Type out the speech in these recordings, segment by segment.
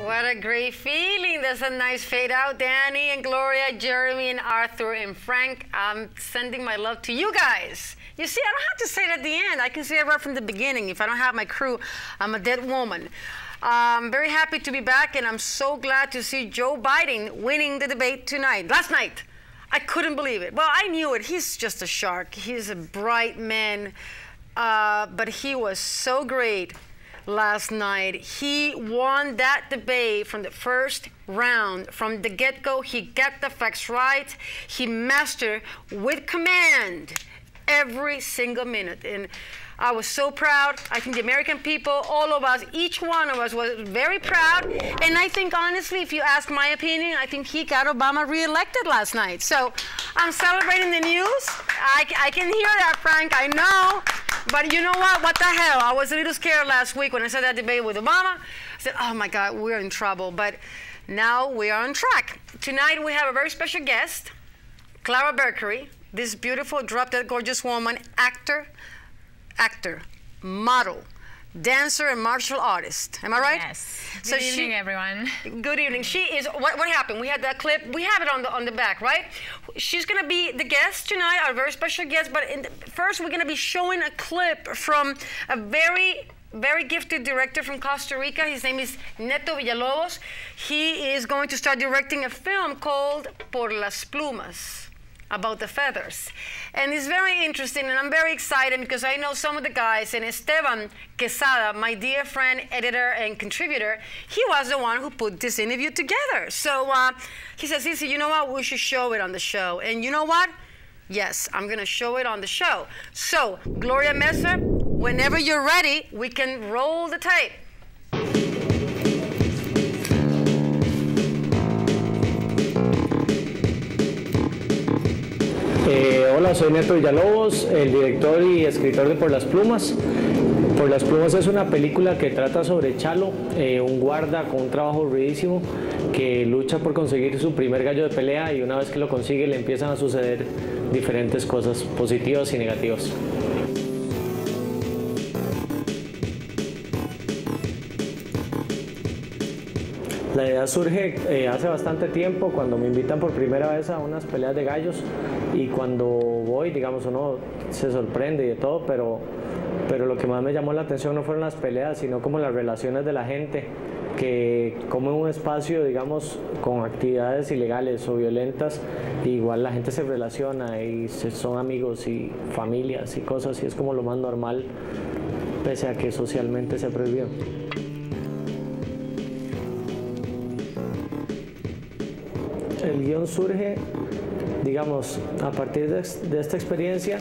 What a great feeling. That's a nice fade out. Danny and Gloria, Jeremy and Arthur and Frank, I'm sending my love to you guys. You see, I don't have to say it at the end. I can say it right from the beginning. If I don't have my crew, I'm a dead woman. I'm very happy to be back, and I'm so glad to see Joe Biden winning the debate tonight. Last night, I couldn't believe it. Well, I knew it. He's just a shark. He's a bright man, but he was so great last night. He won that debate from the first round. From the get-go, he got the facts right. He mastered with command every single minute. And I was so proud. I think the American people, all of us, each one of us was very proud. And I think, honestly, if you ask my opinion, I think he got Obama reelected last night. So I'm celebrating the news. I can hear that, Frank, I know. But you know what? What the hell? I was a little scared last week when I saw that debate with Obama. I said, oh my God, we're in trouble. But now we are on track. Tonight we have a very special guest, Clara Berkery, this beautiful, drop-dead gorgeous woman, actor, model, dancer, and martial artist. Am I right? Yes. Good evening, everyone. Good evening. She is, what happened? We had that clip. We have it on the back, right? She's going to be the guest tonight, our very special guest. But first, we're going to be showing a clip from a very gifted director from Costa Rica. His name is Neto Villalobos. He is going to start directing a film called Por las Plumas, about the feathers. And it's very interesting, and I'm very excited because I know some of the guys, and Esteban Quesada, my dear friend, editor, and contributor, he was the one who put this interview together. So he says, Sissy, you know what? We should show it on the show. And you know what? Yes, I'm going to show it on the show. So, Gloria Mesa, whenever you're ready, we can roll the tape. Hola, soy Neto Villalobos, el director y escritor de Por las Plumas. Por las Plumas es una película que trata sobre Chalo, un guarda con un trabajo ruidísimo que lucha por conseguir su primer gallo de pelea, y una vez que lo consigue le empiezan a suceder diferentes cosas positivas y negativas. La idea surge hace bastante tiempo, cuando me invitan por primera vez a unas peleas de gallos, y cuando voy, digamos, uno se sorprende y de todo, pero lo que más me llamó la atención no fueron las peleas, sino como las relaciones de la gente, que como en un espacio, digamos, con actividades ilegales o violentas, igual la gente se relaciona y son amigos y familias y cosas, y es como lo más normal, pese a que socialmente se prohibió. El guión surge, digamos, a partir de esta experiencia.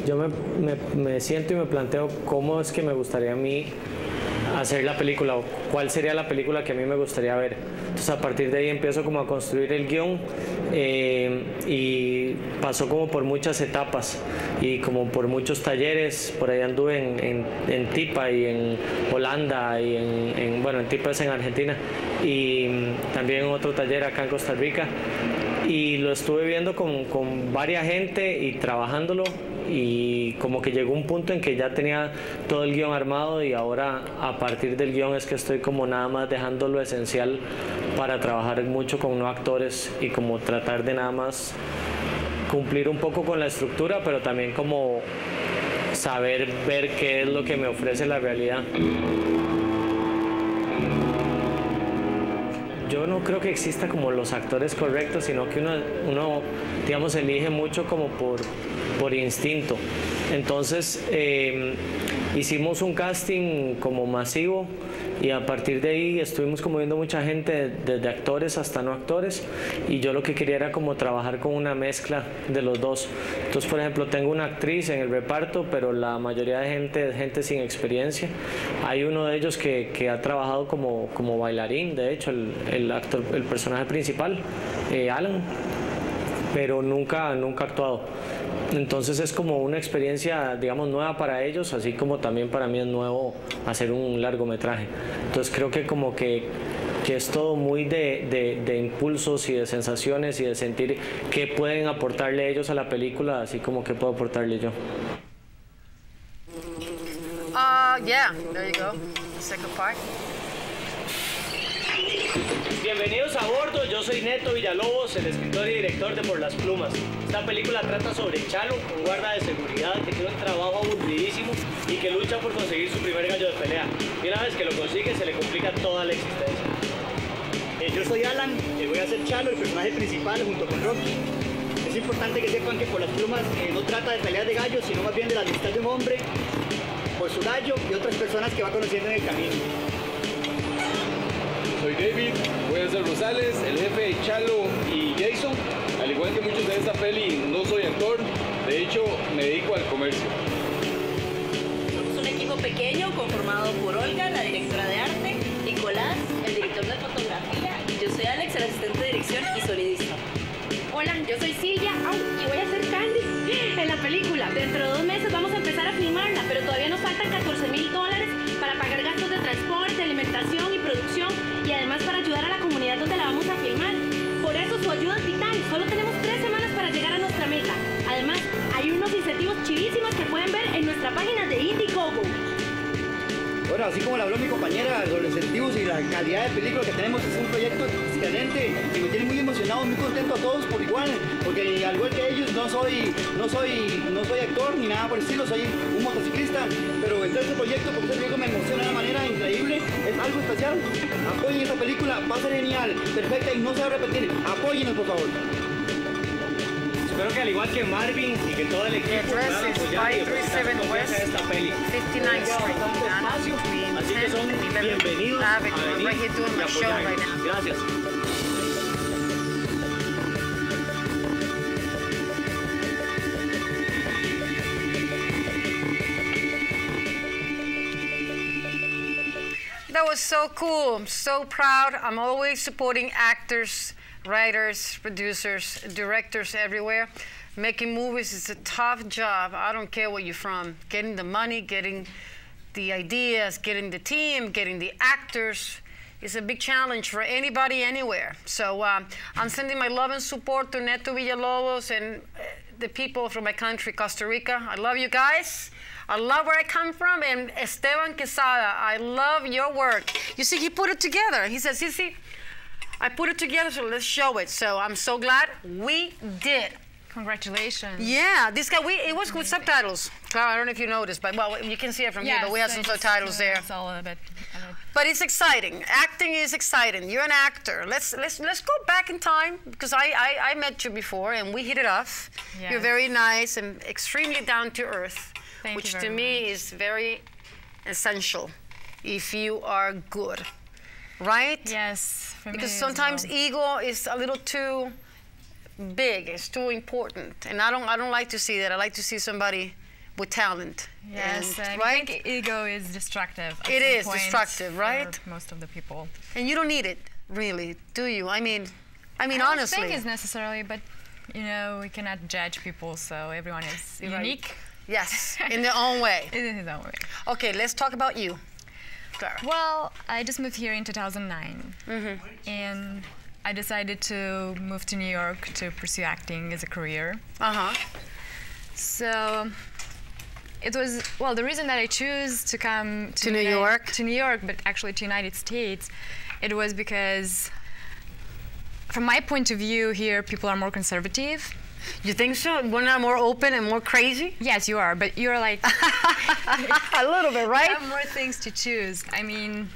Yo me siento y me planteo cómo es que me gustaría a mí hacer la película, o cuál sería la película que a mí me gustaría ver. Entonces a partir de ahí empiezo como a construir el guión, y pasó como por muchas etapas y como por muchos talleres. Por ahí anduve en Tipa y en Holanda, y bueno, en Tipa es en Argentina, y también en otro taller acá en Costa Rica, y lo estuve viendo con varias gente y trabajándolo, y como que llegó un punto en que ya tenía todo el guión armado, y ahora a partir del guión es que estoy como nada más dejando lo esencial para trabajar mucho con no actores y como tratar de nada más cumplir un poco con la estructura, pero también como saber ver qué es lo que me ofrece la realidad. Yo no creo que exista como los actores correctos, sino que uno digamos, elige mucho como por instinto. Entonces hicimos un casting como masivo, y a partir de ahí estuvimos como viendo mucha gente, desde actores hasta no actores, y yo lo que quería era como trabajar con una mezcla de los dos. Entonces, por ejemplo, tengo una actriz en el reparto, pero la mayoría de gente es gente sin experiencia. Hay uno de ellos que ha trabajado como bailarín, de hecho, el personaje principal, Alan, pero nunca ha actuado. Entonces es como una experiencia, digamos, nueva para ellos, así como también para mí es nuevo hacer un largometraje. Entonces creo que como que es todo muy de impulsos y de sensaciones y de sentir qué pueden aportarle ellos a la película, así como qué puedo aportarle yo. Yeah, there you go. The second part. Bienvenidos a bordo, yo soy Neto Villalobos, el escritor y director de Por las Plumas. Esta película trata sobre Chalo, un guarda de seguridad que tiene un trabajo aburridísimo y que lucha por conseguir su primer gallo de pelea. Y una vez que lo consigue, se le complica toda la existencia. Yo soy Alan, voy a ser Chalo, el personaje principal junto con Rocky. Es importante que sepan que Por las Plumas no trata de peleas de gallos, sino más bien de la amistad de un hombre por su gallo y otras personas que va conociendo en el camino. Soy David, voy a ser Rosales, el jefe de Chalo y Jason. Al igual que muchos de esta peli, no soy actor, de hecho me dedico al comercio. Somos un equipo pequeño conformado por Olga, la directora de arte, Nicolás, el director de fotografía, y yo soy Alex, el asistente de dirección y sonidista. Hola, yo soy Silvia y voy a ser Candy en la película. Dentro de 2 meses vamos a empezar a filmarla, pero todavía nos faltan $14,000 para pagar gastos de transporte, alimentación y producción, y además para ayudar a la comunidad donde la vamos a filmar. Por eso su ayuda es vital. Solo tenemos 3 semanas para llegar a nuestra meta. Además, hay unos incentivos chivísimos que pueden ver en nuestra página de Indiegogo. Bueno, así como le habló mi compañera, los incentivos y la calidad de película que tenemos es un proyecto excelente y me tiene muy emocionado, muy contento a todos por igual, porque al igual que ellos no soy actor ni nada por el estilo, soy un motociclista, pero entrar a este proyecto porque este proyecto me emociona de una manera increíble, es algo especial. Apoyen esta película, va a ser genial, perfecta y no se va a repetir. Apóyennos, por favor. Espero que al igual que Marvin y que todo el equipo puedan apoyar y ofrecer confianza en esta peli. 59th Street, Así que son bienvenidos a venir y apoyarnos. Gracias. That was so cool. I'm so proud. I'm always supporting actors, writers, producers, directors everywhere. Making movies is a tough job. I don't care where you're from. Getting the money, getting the ideas, getting the team, getting the actors is a big challenge for anybody, anywhere. So I'm sending my love and support to Neto Villalobos and the people from my country, Costa Rica. I love you guys. I love where I come from. And Esteban Quesada, I love your work. You see, he put it together. He says, Sissy, I put it together, so let's show it. So I'm so glad we did. Congratulations. Yeah, this guy, it was with subtitles. I don't know if you noticed, but well, you can see it from here, but we have some subtitles there. It's all a bit. But it's exciting. Acting is exciting. You're an actor. Let's go back in time, because I met you before and we hit it off. Yes. You're very nice and extremely down to earth, Thank which you to very me much. is very essential if you are good, right? Yes, for Because me as sometimes well. ego is a little too big, it's too important, and I don't like to see that. I like to see somebody with talent. Yes, and, I right? think ego is destructive. at It some is point destructive, right? For most of the people. And you don't need it, really, do you? I mean, I don't honestly. think it's necessarily, but you know, we cannot judge people, so everyone is You're right. unique Yes, in their own way. in his own way. Okay, let's talk about you, Clara. Well, I just moved here in 2009, and I decided to move to New York to pursue acting as a career. Uh-huh. So it was, well, the reason that I chose to come To New York? To New York, but actually to United States, it was because from my point of view here, people are more conservative. You think so? We're not more open and more crazy? Yes, you are, but you're like, A little bit, right? you have more things to choose. I mean,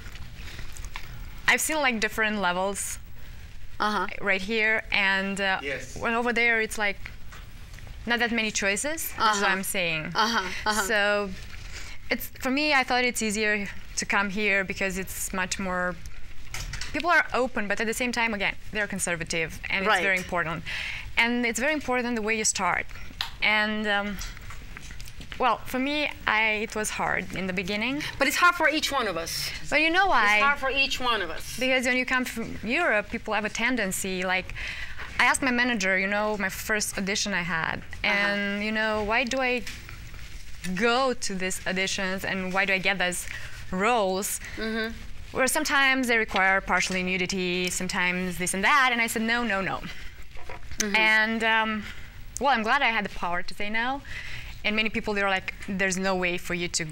I've seen like different levels Uh-huh. right here, and Yes. well, over there it's like not that many choices. This is what Uh-huh. I'm saying. Uh-huh. Uh-huh. So it's, for me, I thought it's easier to come here because it's much more, people are open, but at the same time, again, they're conservative, and Right. it's very important. And it's very important the way you start. And well, for me, it was hard in the beginning. But it's hard for each one of us. But you know why? It's hard for each one of us. Because when you come from Europe, people have a tendency, like, I asked my manager, you know, my first audition I had, and, you know, why do I go to these auditions and why do I get those roles? Where sometimes they require partially nudity, sometimes this and that, and I said, no, no, no. And, well, I'm glad I had the power to say no. And many people, they were like, there's no way for you to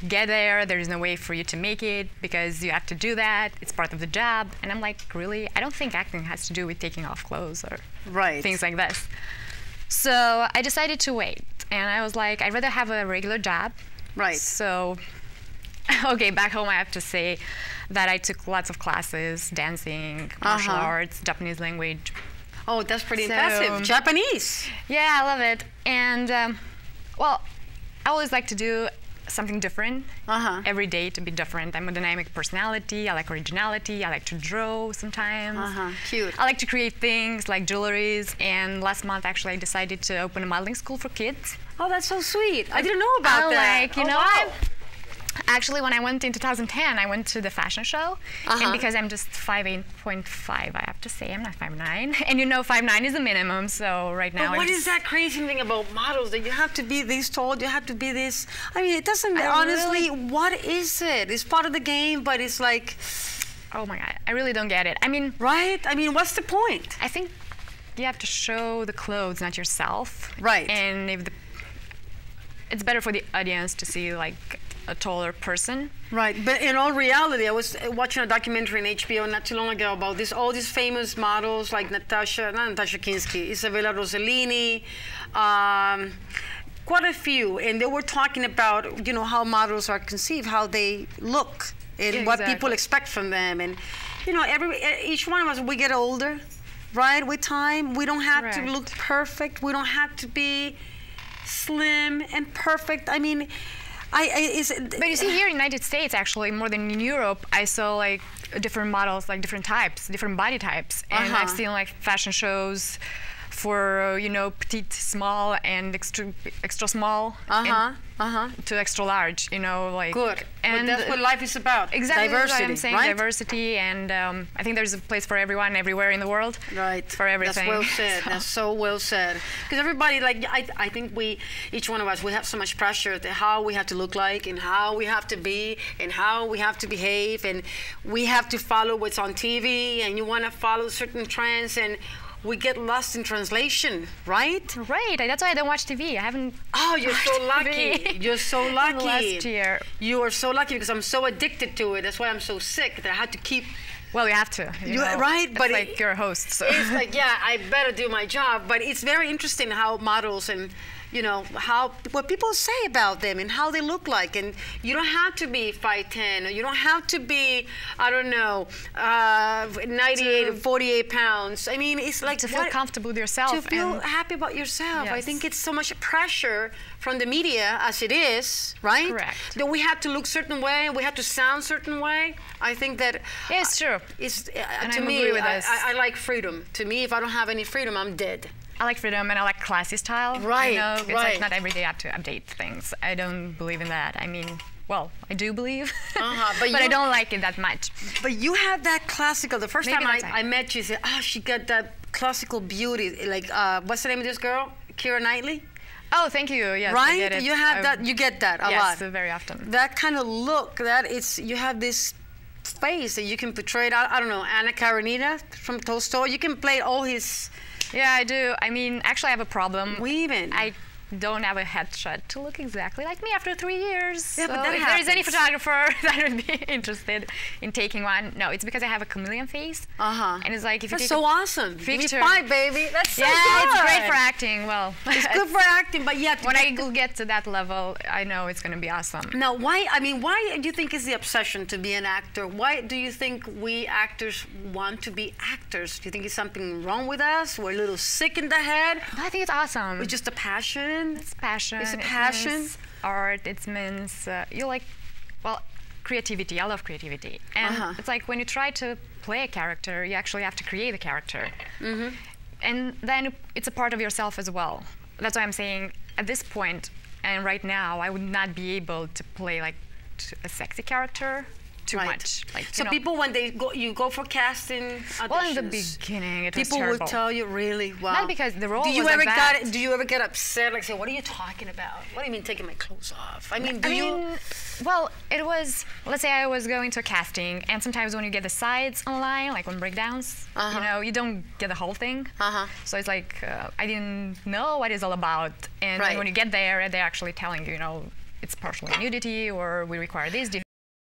get there. There's no way for you to make it because you have to do that. It's part of the job. And I'm like, really? I don't think acting has to do with taking off clothes or things like this. So I decided to wait. And I was like, I'd rather have a regular job. Right. So, okay, back home I have to say that I took lots of classes, dancing, martial arts, Japanese language. Oh, that's pretty impressive. Japanese. Yeah, I love it. And, well, I always like to do something different every day to be different. I'm a dynamic personality. I like originality. I like to draw sometimes. Cute. I like to create things like jewelries. And last month, actually, I decided to open a modeling school for kids. Oh, that's so sweet. I didn't know about that. Like, you know, wow. Actually, when I went in 2010, I went to the fashion show, and because I'm just 5'8.5", I have to say I'm not 5'9", and you know 5'9" is the minimum. So right now, but what is that crazy thing about models that you have to be this tall, you have to be this? I mean, it doesn't. Honestly, what is it? It's part of the game, but it's like, oh my God, I really don't get it. I mean, right? I mean, what's the point? I think you have to show the clothes, not yourself. Right. And if it's better for the audience to see like a taller person. Right, but in all reality, I was watching a documentary on HBO not too long ago about all these famous models like not Natasha Kinski, Isabella Rossellini, quite a few, and they were talking about, you know, how models are conceived, how they look, and what people expect from them, and you know, each one of us, we get older, right? With time, we don't have to look perfect. We don't have to be slim and perfect. I mean. But you see, here in the United States, actually, more than in Europe, I saw like different models, like different types, different body types. And I've seen like fashion shows for, you know, petite, small, and extra small, to extra large, you know, like. Good. And that's what life is about. Exactly. Diversity, what I'm saying, right? Diversity, and I think there's a place for everyone, everywhere in the world. Right. For everything. That's well said. That's so well said. Because everybody, like, I think each one of us, we have so much pressure to how we have to look like, and how we have to be, and how we have to behave, and we have to follow what's on TV, and you want to follow certain trends, and we get lost in translation, right? Right. That's why I don't watch TV. I haven't. Oh, you're so lucky. You're so lucky. Last year. You are so lucky because I'm so addicted to it. That's why I'm so sick that I had to keep. Well, you have to. You know, right? But like you're a host. So. It's like, yeah, I better do my job. But it's very interesting how models and, you know, what people say about them and how they look like. And you don't have to be 5'10", or you don't have to be, I don't know, 98 or 48 pounds. I mean, it's like to feel comfortable with yourself. To feel happy about yourself. Yes. I think it's so much pressure from the media as it is, right? Correct. That we have to look certain way, we have to sound certain way. I think that yeah, it's true. It's and to I me, agree with this. I like freedom. To me, if I don't have any freedom, I'm dead. I like freedom and I like classy style. Right, you know, it's right. like not every day I have to update things. I don't believe in that. I mean, well, I do believe, but I don't like it that much. But you have that classical. The first Maybe time I met you, you said, oh, she got that classical beauty. Like, what's the name of this girl? Keira Knightley? Oh, thank you. Yes, right? I get it. You have that. You get that a lot. Yes, very often. That kind of look. You have this face that you can portray. I don't know, Anna Karenina from Tolstoy. You can play all his. Yeah, I do. I mean, actually, I have a problem. Weaving. I don't have a headshot to look exactly like me after 3 years. Yeah, so but that if there's any photographer that would be interested in taking one, no, it's because I have a chameleon face. And it's like if you That's take so awesome. picture. Give me 5, baby. That's so yeah, good. it's great for acting. Well, it's good for acting, but yeah. When I get to that level, I know it's going to be awesome. Now, why do you think is the obsession to be an actor? Why do you think we actors want to be actors? Do you think it's something wrong with us? We're a little sick in the head? I think it's awesome. It's just a passion? It's passion. It's a passion? It means art. It means you like, well, creativity. I love creativity. And it's like when you try to play a character, you actually have to create a character. And then it's a part of yourself as well. That's why I'm saying at this point and right now, I would not be able to play like a sexy character too much. Like, so people, when you go for casting auditions. Well, in the beginning, it was people terrible. will tell you, really, wow. Not because the role do you was ever like that. Do you ever get upset, like say, what are you talking about? What do you mean taking my clothes off? I mean, well, it was, let's say I was going to a casting, and sometimes when you get the sides online, like on breakdowns, you know, you don't get the whole thing. So it's like, I didn't know what it's all about. And then when you get there, they're actually telling you, you know, it's partial nudity, or we require this.